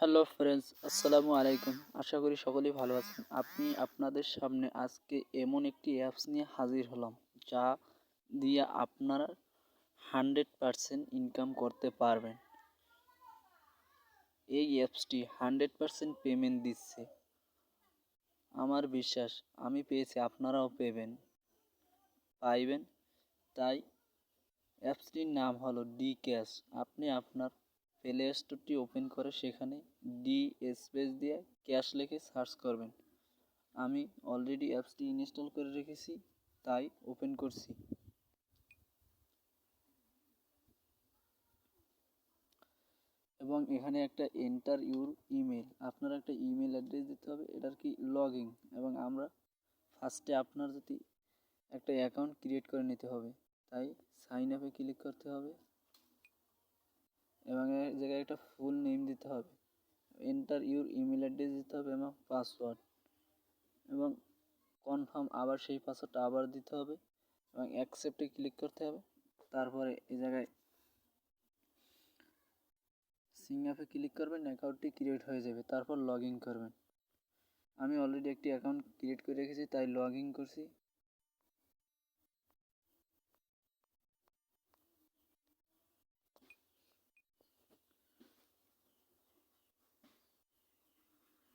Hello friends, আসসালামু আলাইকুম। আশা করি সকলেই ভালো আছেন। আমি আপনাদের সামনে আজকে এমন একটি অ্যাপস নিয়ে হাজির হলাম যা দিয়ে আপনারা 100% ইনকাম করতে পারবেন। এই অ্যাপসটি 100% পেমেন্ট দিচ্ছে। আমার বিশ্বাস আমি পেয়েছি, আপনারাও পাইবেন। তাই অ্যাপসটির নাম হলো ডি ক্যাশ। আপনি আপনার প্লে স্টোরটি ওপেন করে সেখানে ডি স্পেস দিয়ে ক্যাশ লিখে সার্চ করবেন। আমি অলরেডি অ্যাপসটি ইনস্টল করে রেখেছি, তাই ওপেন করছি। এবং এখানে একটা এন্টার ইউর ইমেল, আপনার একটা ইমেল অ্যাড্রেস দিতে হবে। এটার কি লগইন, এবং আমরা ফার্স্টে আপনার যদি একটা অ্যাকাউন্ট ক্রিয়েট করে নিতে হবে, তাই সাইন আপে ক্লিক করতে হবে এবং এর জায়গায় একটা ফুল নেম দিতে হবে। এন্টার ইউর ইমেল অ্যাড্রেস দিতে হবে এবং পাসওয়ার্ড, এবং কনফার্ম আবার সেই পাসওয়ার্ডটা আবার দিতে হবে এবং অ্যাকসেপ্টে ক্লিক করতে হবে। তারপরে এই জায়গায় সিং আপে ক্লিক করবেন, অ্যাকাউন্টটি ক্রিয়েট হয়ে যাবে। তারপর লগ ইন করবেন। আমি অলরেডি একটি অ্যাকাউন্ট ক্রিয়েট করে রেখেছি, তাই লগ ইন করছি।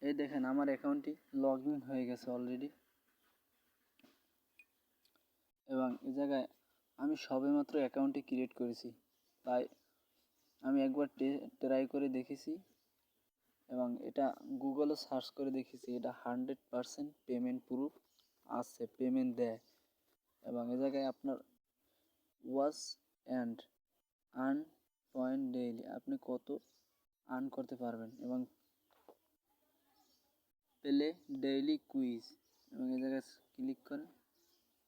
এই দেখেন আমার অ্যাকাউন্টটি লগ ইন হয়ে গেছে অলরেডি। এবং এই জায়গায় আমি সবেমাত্র অ্যাকাউন্টটি ক্রিয়েট করেছি, তাই আমি একবার ট্রাই করে দেখেছি এবং এটা গুগলে সার্চ করে দেখেছি। এটা 100% পেমেন্ট প্রুফ আছে, পেমেন্ট দেয়। এবং এ জায়গায় আপনার watch and earn point daily, আপনি কত আর্ন করতে পারবেন, এবং প্লে ডেইলি কুইজ, এবং এই জায়গায় ক্লিক করেন।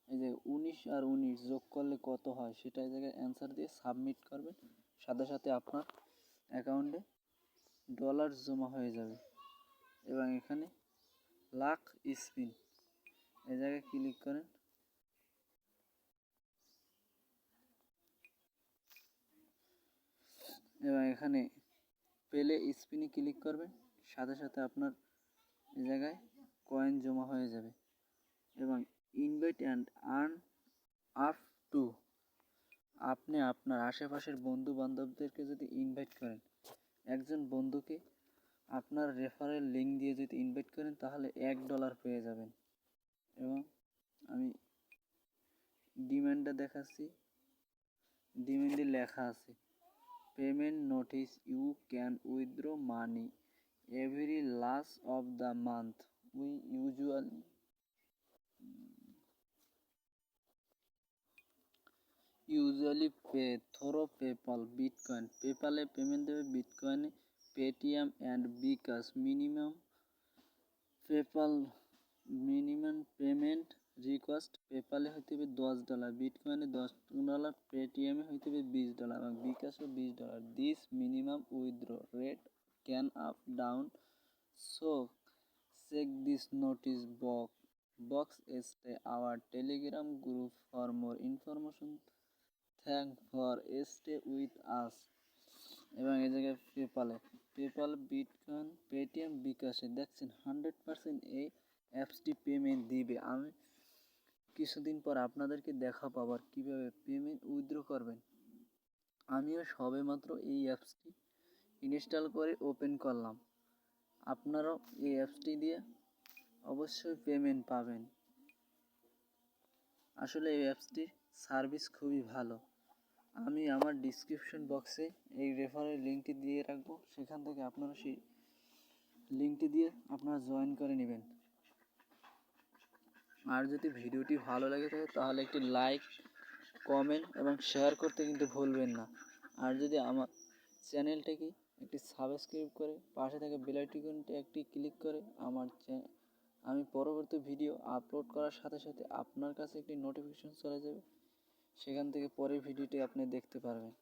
এই যে 19 আর 19 যোগ করলে কত হয় সেটা এই জায়গায় অ্যান্সার দিয়ে সাবমিট করবেন। সাথে সাথে আপনার অ্যাকাউন্টে ডলার জমা হয়ে যাবে। এবং এখানে লাখ স্পিন, এই জায়গায় ক্লিক করেন। এবং এখানে পেলে স্পিনে ক্লিক করবেন, সাথে সাথে আপনার এই জায়গায় কয়েন জমা হয়ে যাবে। এবং invite and earn up to, আপনি আপনার আশেপাশের বন্ধু বান্ধবদেরকে যদি ইনভাইট করেন, একজন বন্ধুকে আপনার রেফারেল লিঙ্ক দিয়ে যদি ইনভাইট করেন, তাহলে $1 পেয়ে যাবেন। এবং আমি ডিমান্ডটা দেখাচ্ছি। ডিমান্ডে লেখা আছে payment notice, you can withdraw money every last of the month. We usually pay through PayPal, bitcoin. পেপালে পেমেন্ট দেবে, বিটকয়েনে Paytm and bKash. Minimum payment request পেপালে হইতে হবে $10, বিটকয়েনে $10, পেটিএমে হইতে হবে $20 এবং বিকাশে $20। This minimum withdraw rate can up down, so check this notice box stay our Telegram group for more information. Thank for stay with us. এবং এই জায়গায় পেপাল, বিটকয়েন, পেটিএম, বিকাশে দেখছেন 100% এই অ্যাপসটি পেমেন্ট দিবে। আমি কিছুদিন পর আপনাদেরকে দেখাবো আবার কীভাবে পেমেন্ট উইথড্র করবেন। আমিও সবেমাত্র এই অ্যাপসটি ইনস্টল করে ওপেন করলাম। আপনারাও এই অ্যাপসটি দিয়ে অবশ্যই পেমেন্ট পাবেন। আসলে এই অ্যাপসটির সার্ভিস খুবই ভালো। আমি আমার ডিসক্রিপশন বক্সে এই রেফারেল লিঙ্কটি দিয়ে রাখবো, সেখান থেকে আপনারা সেই লিঙ্কটি দিয়ে আপনারা জয়েন করে নেবেন। আর যদি ভিডিওটি ভালো লাগে থাকে তাহলে একটি লাইক, কমেন্ট এবং শেয়ার করতে কিন্তু ভুলবেন না। আর যদি আমার চ্যানেলটাকে একটি সাবস্ক্রাইব করে পাশে থাকা বেল আইকনটি একটি ক্লিক করে আমি পরবর্তী ভিডিও আপলোড করার সাথে সাথে আপনার কাছে একটি নোটিফিকেশন চলে যাবে, সেখান থেকে পরের ভিডিওটি আপনি দেখতে পারবেন।